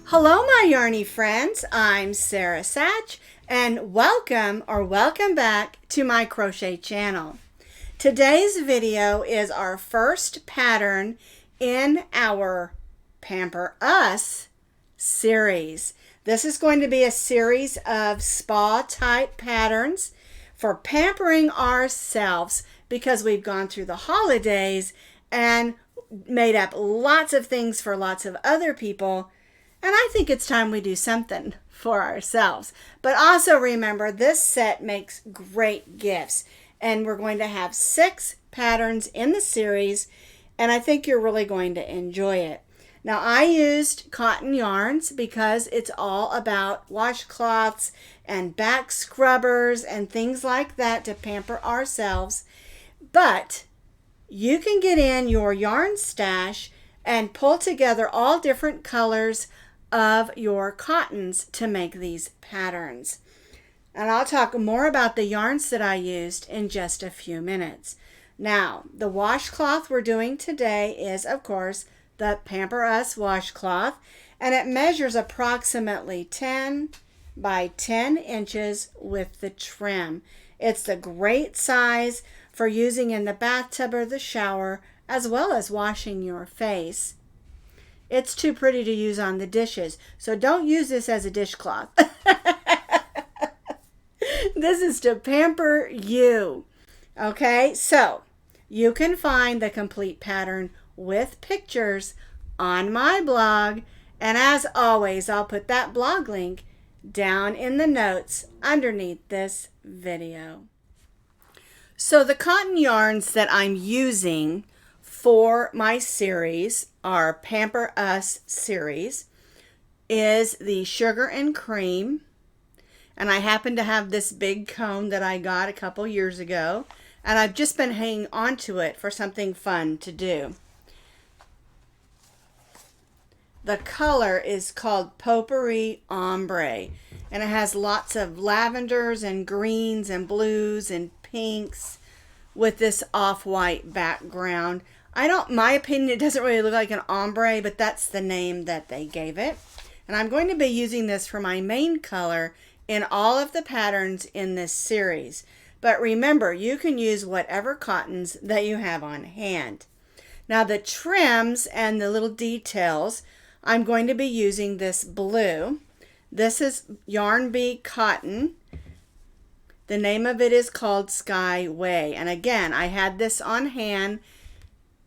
Hello, my yarny friends. I'm Sara Sach, and welcome back to my crochet channel. Today's video is our first pattern in our Pamper Us series. This is going to be a series of spa type patterns for pampering ourselves because we've gone through the holidays and made up lots of things for lots of other people. And I think it's time we do something for ourselves. But also remember, this set makes great gifts. And we're going to have 6 patterns in the series. And I think you're really going to enjoy it. Now, I used cotton yarns because it's all about washcloths and back scrubbers and things like that to pamper ourselves. But you can get in your yarn stash and pull together all different colors of your cottons to make these patterns. And I'll talk more about the yarns that I used in just a few minutes. Now, the washcloth we're doing today is, of course, the Pamper Us washcloth, and it measures approximately 10 by 10 inches with the trim. It's the great size for using in the bathtub or the shower, as well as washing your face. It's too pretty to use on the dishes, so don't use this as a dishcloth. This is to pamper you. Okay, so you can find the complete pattern with pictures on my blog, and as always, I'll put that blog link down in the notes underneath this video. So the cotton yarns that I'm using for my series, our Pamper Us series, is the Sugar and Cream. And I happen to have this big comb that I got a couple years ago. And I've just been hanging on to it for something fun to do. The color is called Potpourri Ombre. And it has lots of lavenders and greens and blues and pinks with this off-white background. My opinion, it doesn't really look like an ombre, but that's the name that they gave it. And I'm going to be using this for my main color in all of the patterns in this series. But remember, you can use whatever cottons that you have on hand. Now the trims and the little details, I'm going to be using this blue. This is Yarn Bee Cotton. The name of it is called Skyway. And again, I had this on hand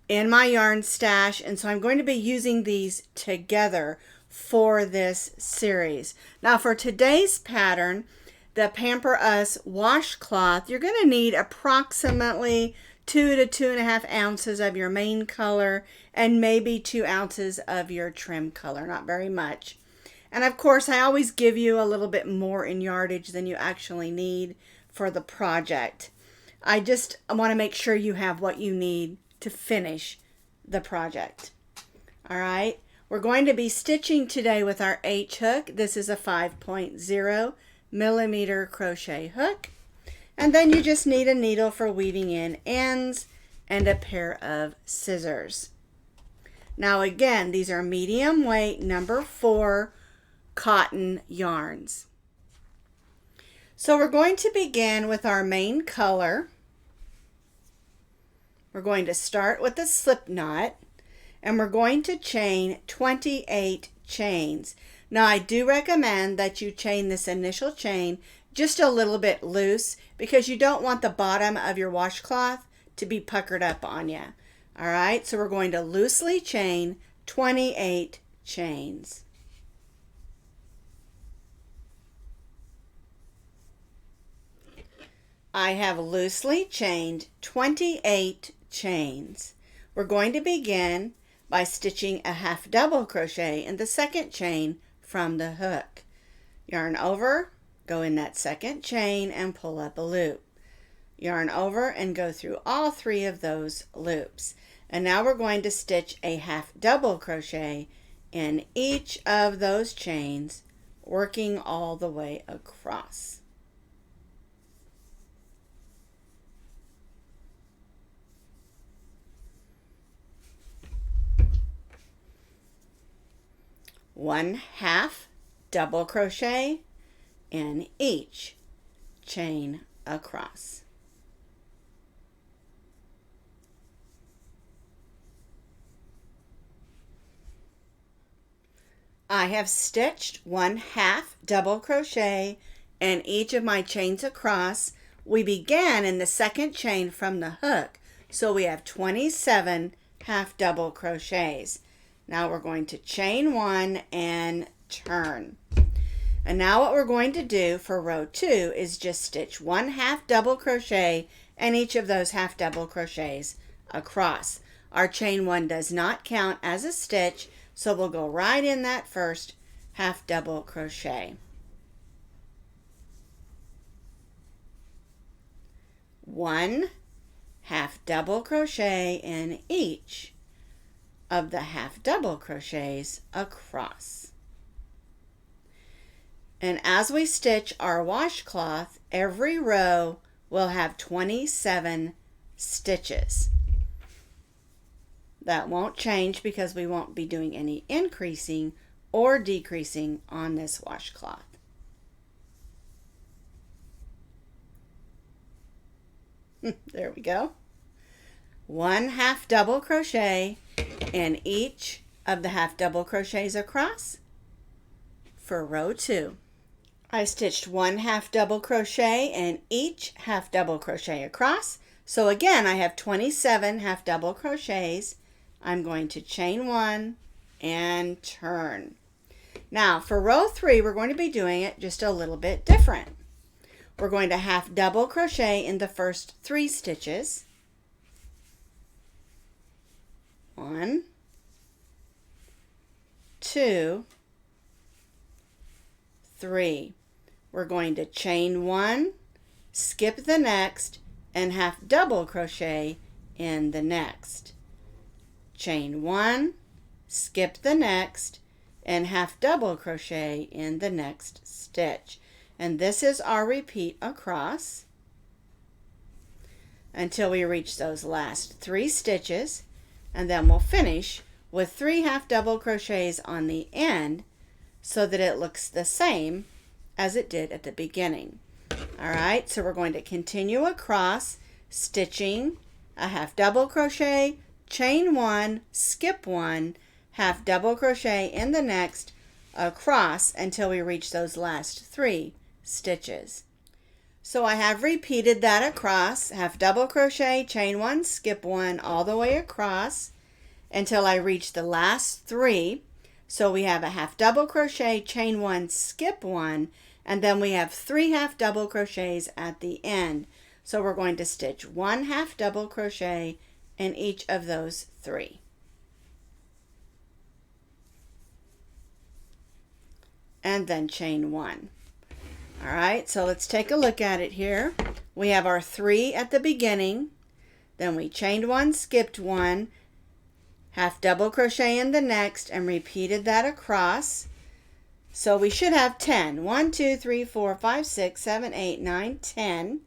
in my yarn stash, and so I'm going to be using these together for this series. Now for today's pattern, the Pamper Us washcloth, you're going to need approximately 2 to 2.5 ounces of your main color and maybe 2 ounces of your trim color, not very much. And of course, I always give you a little bit more in yardage than you actually need for the project. I want to make sure you have what you need to finish the project. All right, we're going to be stitching today with our H hook. This is a 5.0 millimeter crochet hook. And then you just need a needle for weaving in ends and a pair of scissors. Now again, these are medium weight number 4 cotton yarns. So we're going to begin with our main color. We're going to start with a slip knot, and we're going to chain 28 chains. Now I do recommend that you chain this initial chain just a little bit loose because you don't want the bottom of your washcloth to be puckered up on you. All right, so we're going to loosely chain 28 chains. I have loosely chained 28 chains. We're going to begin by stitching a half double crochet in the second chain from the hook. Yarn over, go in that second chain and pull up a loop. Yarn over and go through all 3 of those loops. And now we're going to stitch a half double crochet in each of those chains, working all the way across. 1 half double crochet in each chain across. I have stitched 1 half double crochet in each of my chains across. We began in the second chain from the hook, so we have 27 half double crochets. Now we're going to chain 1 and turn. And now what we're going to do for row 2 is just stitch 1 half double crochet in each of those half double crochets across. Our chain 1 does not count as a stitch, so we'll go right in that first half double crochet. 1 half double crochet in each of the half double crochets across. And as we stitch our washcloth, every row will have 27 stitches. That won't change because we won't be doing any increasing or decreasing on this washcloth. There we go. 1 half double crochet in each of the half double crochets across for row 2. I stitched 1 half double crochet in each half double crochet across. So again, I have 27 half double crochets. I'm going to chain 1 and turn. Now for row 3, we're going to be doing it just a little bit different. We're going to half double crochet in the first 3 stitches. 1, 2, 3. We're going to chain 1, skip the next, and half double crochet in the next. Chain 1, skip the next, and half double crochet in the next stitch. And this is our repeat across until we reach those last 3 stitches, and then we'll finish with 3 half double crochets on the end so that it looks the same as it did at the beginning. Alright, so we're going to continue across, stitching a half double crochet, chain 1, skip 1, half double crochet in the next, across until we reach those last 3 stitches. So I have repeated that across, half double crochet, chain 1, skip 1, all the way across until I reach the last 3. So we have a half double crochet, chain 1, skip 1, and then we have 3 half double crochets at the end. So we're going to stitch 1 half double crochet in each of those 3. And then chain 1. Alright, so let's take a look at it here. We have our 3 at the beginning, then we chained 1, skipped 1, half double crochet in the next, and repeated that across. So we should have 10. 1, 2, 3, 4, 5, 6, 7, 8, 9, 10.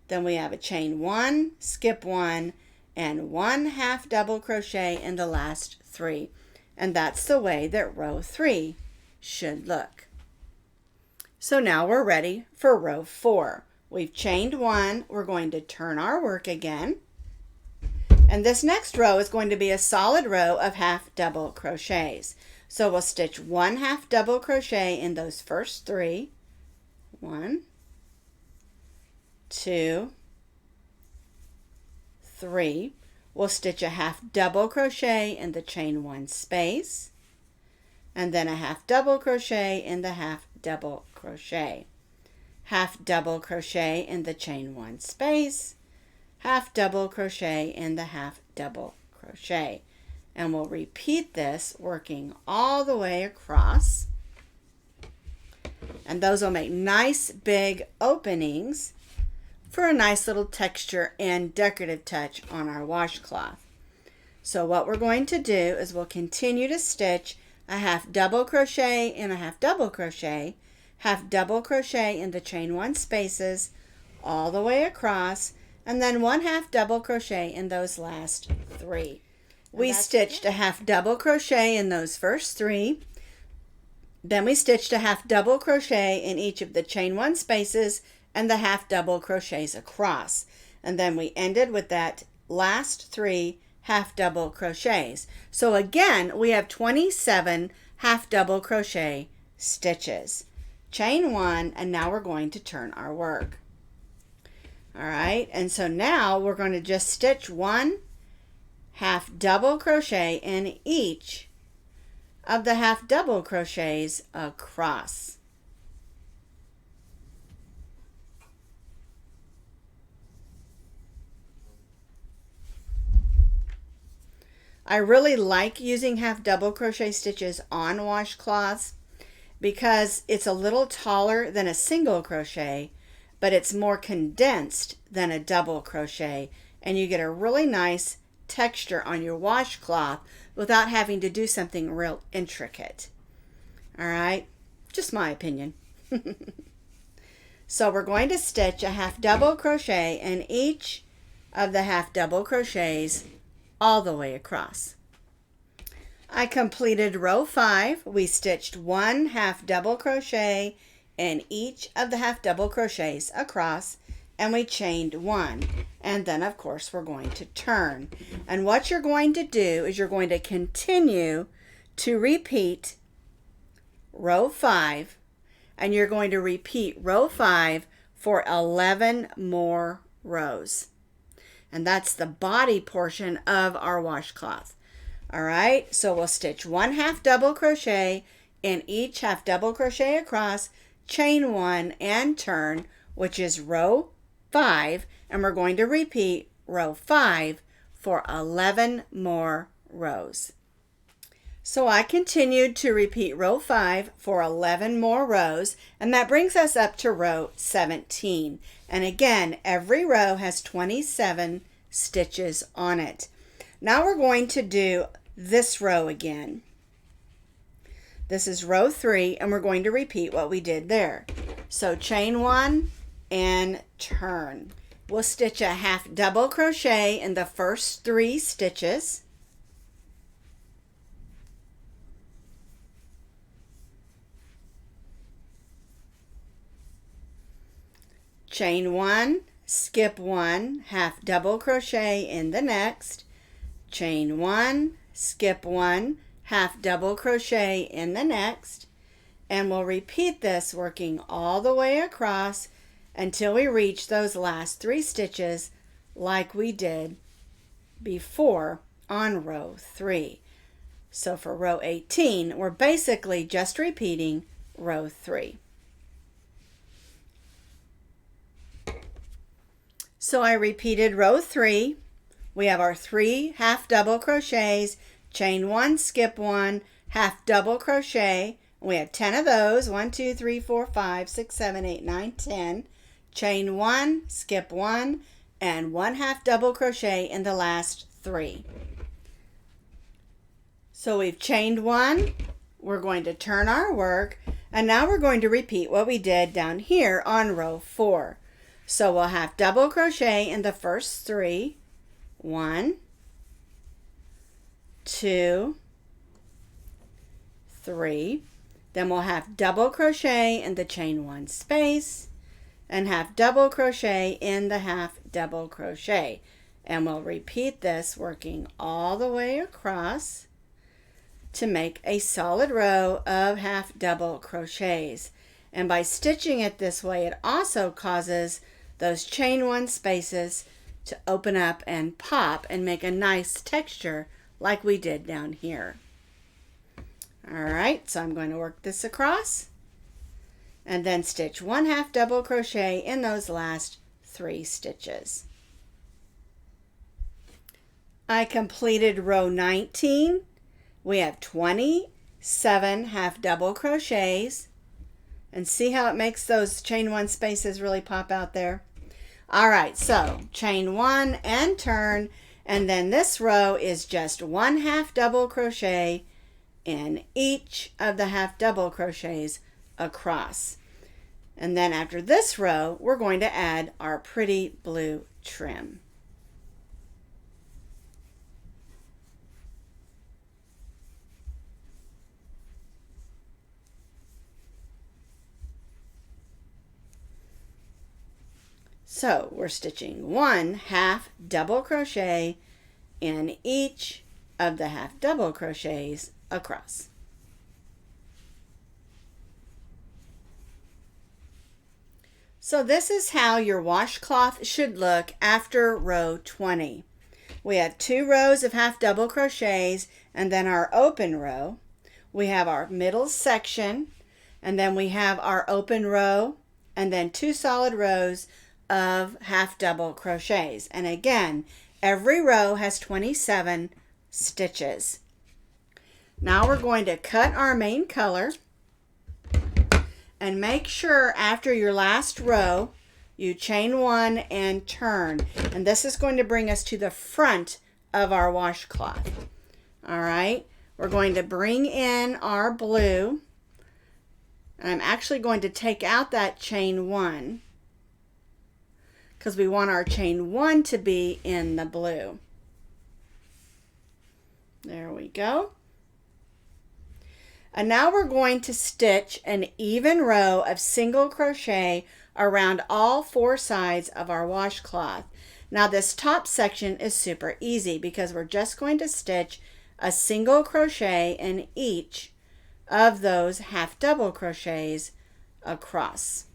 Then we have a chain 1, skip 1, and 1 half double crochet in the last 3. And that's the way that row 3 should look. So now we're ready for row 4. We've chained 1. We're going to turn our work again. And this next row is going to be a solid row of half double crochets. So we'll stitch 1 half double crochet in those first 3. 1, 2, 3. We'll stitch a half double crochet in the chain 1 space, and then a half double crochet in the half double crochet. Half double crochet in the chain 1 space, half double crochet in the half double crochet. And we'll repeat this working all the way across. And those will make nice big openings for a nice little texture and decorative touch on our washcloth. So what we're going to do is we'll continue to stitch a half double crochet in a half double crochet in the chain 1 spaces all the way across, and then 1 half double crochet in those last 3. We stitched a half double crochet in those first 3. Then we stitched a half double crochet in each of the chain one spaces and the half double crochets across. And then we ended with that last 3 half double crochets. So again, we have 27 half double crochet stitches. Chain 1, and now we're going to turn our work. All right, and so now we're going to just stitch 1 half double crochet in each of the half double crochets across. I really like using half double crochet stitches on washcloths because it's a little taller than a single crochet, but it's more condensed than a double crochet, and you get a really nice texture on your washcloth without having to do something real intricate. All right, just my opinion. So we're going to stitch a half double crochet in each of the half double crochets all the way across. I completed row 5. We stitched 1 half double crochet in each of the half double crochets across, and we chained 1. And then of course we're going to turn. And what you're going to do is you're going to continue to repeat row 5, and you're going to repeat row 5 for 11 more rows. And that's the body portion of our washcloth. All right, so we'll stitch 1 half double crochet in each half double crochet across, chain 1 and turn, which is row 5, and we're going to repeat row 5 for 11 more rows. So I continued to repeat row 5 for 11 more rows, and that brings us up to row 17. And again, every row has 27 stitches on it. Now we're going to do this row again. This is row 3, and we're going to repeat what we did there. So chain 1 and turn. We'll stitch a half double crochet in the first 3 stitches. Chain 1, skip 1, half double crochet in the next, chain 1, skip 1, half double crochet in the next, and we'll repeat this working all the way across until we reach those last 3 stitches like we did before on row 3. So for row 18, we're basically just repeating row 3. So I repeated row 3. We have our 3 half double crochets, chain 1, skip 1, half double crochet. We have 10 of those, 1, 2, 3, 4, 5, 6, 7, 8, 9, 10. Chain 1, skip 1, and 1 half double crochet in the last 3. So we've chained 1, we're going to turn our work, and now we're going to repeat what we did down here on row 4. So we'll have double crochet in the first 3, 1, 2, 3. Then we'll have double crochet in the chain 1 space and half double crochet in the half double crochet. And we'll repeat this working all the way across to make a solid row of half double crochets. And by stitching it this way, it also causes those chain 1 spaces to open up and pop and make a nice texture like we did down here. All right, so I'm going to work this across and then stitch 1 half double crochet in those last 3 stitches. I completed row 19. We have 27 half double crochets, and see how it makes those chain 1 spaces really pop out there. All right, so chain 1 and turn, and then this row is just 1 half double crochet in each of the half double crochets across. And then after this row, we're going to add our pretty blue trim. So we're stitching 1 half double crochet in each of the half double crochets across. So this is how your washcloth should look after row 20. We have 2 rows of half double crochets and then our open row. We have our middle section and then we have our open row and then 2 solid rows of half double crochets. And again, every row has 27 stitches. Now we're going to cut our main color. And make sure after your last row, you chain 1 and turn. And this is going to bring us to the front of our washcloth. All right, we're going to bring in our blue. And I'm actually going to take out that chain 1 because we want our chain 1 to be in the blue. There we go. And now we're going to stitch an even row of single crochet around all 4 sides of our washcloth. Now this top section is super easy because we're just going to stitch a single crochet in each of those half double crochets across.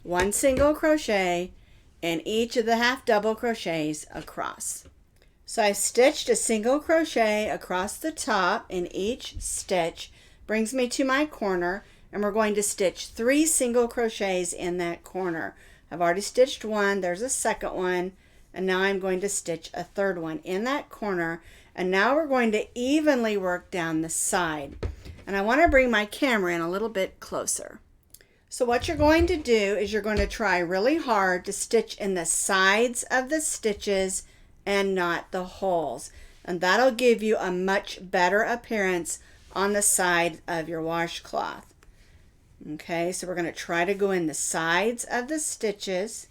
One single crochet in each of the half double crochets across. So I've stitched a single crochet across the top in each stitch, brings me to my corner, and we're going to stitch 3 single crochets in that corner. I've already stitched 1, there's a second one, and now I'm going to stitch a third one in that corner. And now we're going to evenly work down the side. And I want to bring my camera in a little bit closer. So what you're going to do is you're going to try really hard to stitch in the sides of the stitches and not the holes. And that'll give you a much better appearance on the side of your washcloth. Okay, so we're going to try to go in the sides of the stitches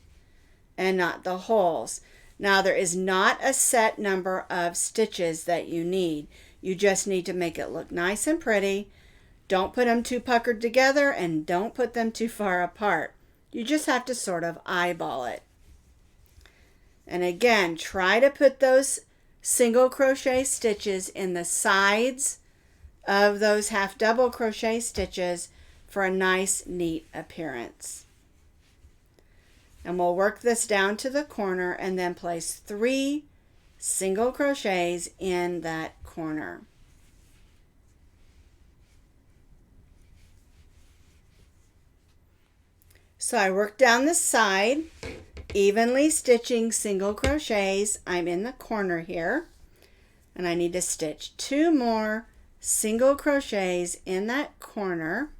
and not the holes. Now there is not a set number of stitches that you need. You just need to make it look nice and pretty. Don't put them too puckered together and don't put them too far apart. You just have to sort of eyeball it. And again, try to put those single crochet stitches in the sides of those half double crochet stitches for a nice, neat appearance. And we'll work this down to the corner and then place 3 single crochets in that corner. So I work down the side, evenly stitching single crochets. I'm in the corner here, and I need to stitch 2 more single crochets in that corner.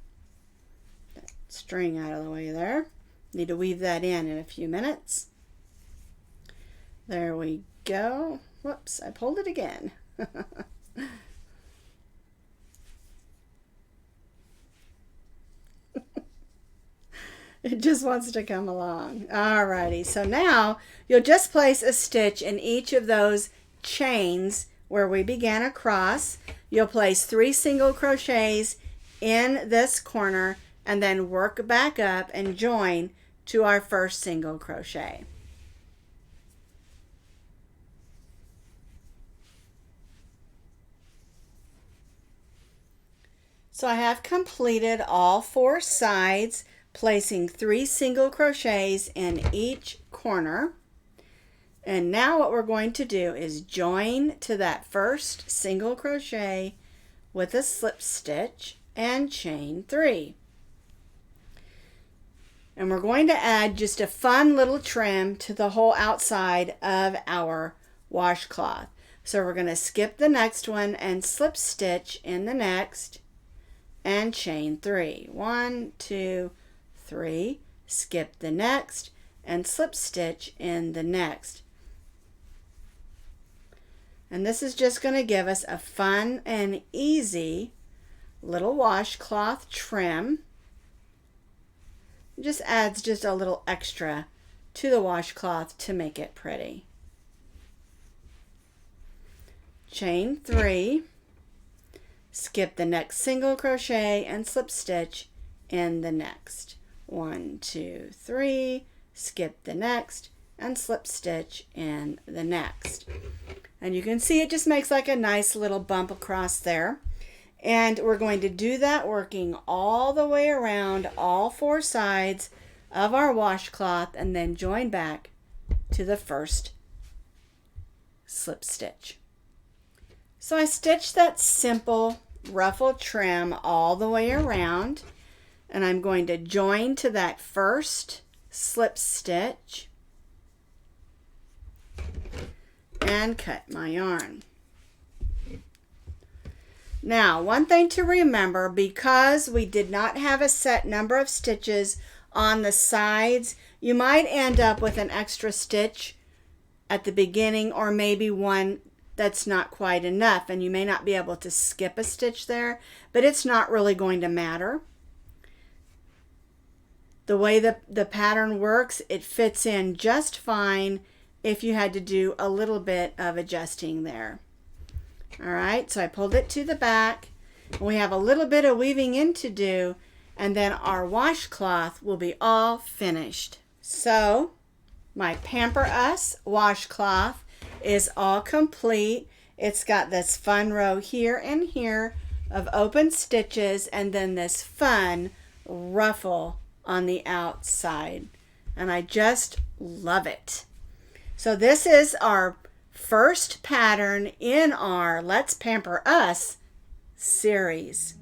That string out of the way there. Need to weave that in a few minutes. There we go. Whoops, I pulled it again. It just wants to come along. Alrighty, so now you'll just place a stitch in each of those chains where we began across. You'll place 3 single crochets in this corner and then work back up and join to our first single crochet. So I have completed all 4 sides, placing 3 single crochets in each corner. And now what we're going to do is join to that first single crochet with a slip stitch and chain 3. And we're going to add just a fun little trim to the whole outside of our washcloth. So we're going to skip the next one and slip stitch in the next and chain 3. 1, 2, 3, skip the next and slip stitch in the next. And this is just going to give us a fun and easy little washcloth trim. It just adds just a little extra to the washcloth to make it pretty. chain 3, skip the next single crochet and slip stitch in the next. 1, 2, 3, skip the next and slip stitch in the next. And you can see it just makes like a nice little bump across there. And we're going to do that working all the way around all 4 sides of our washcloth and then join back to the first slip stitch. So I stitched that simple ruffle trim all the way around, and I'm going to join to that first slip stitch and cut my yarn. Now, one thing to remember, because we did not have a set number of stitches on the sides, you might end up with an extra stitch at the beginning, or maybe one that's not quite enough, and you may not be able to skip a stitch there, but it's not really going to matter. The way the pattern works, it fits in just fine if you had to do a little bit of adjusting there. All right, so I pulled it to the back. We have a little bit of weaving in to do, and then our washcloth will be all finished. So my Pamper Us washcloth is all complete. It's got this fun row here and here of open stitches, and then this fun ruffle on the outside, and I just love it. So this is our first pattern in our Let's Pamper Us series.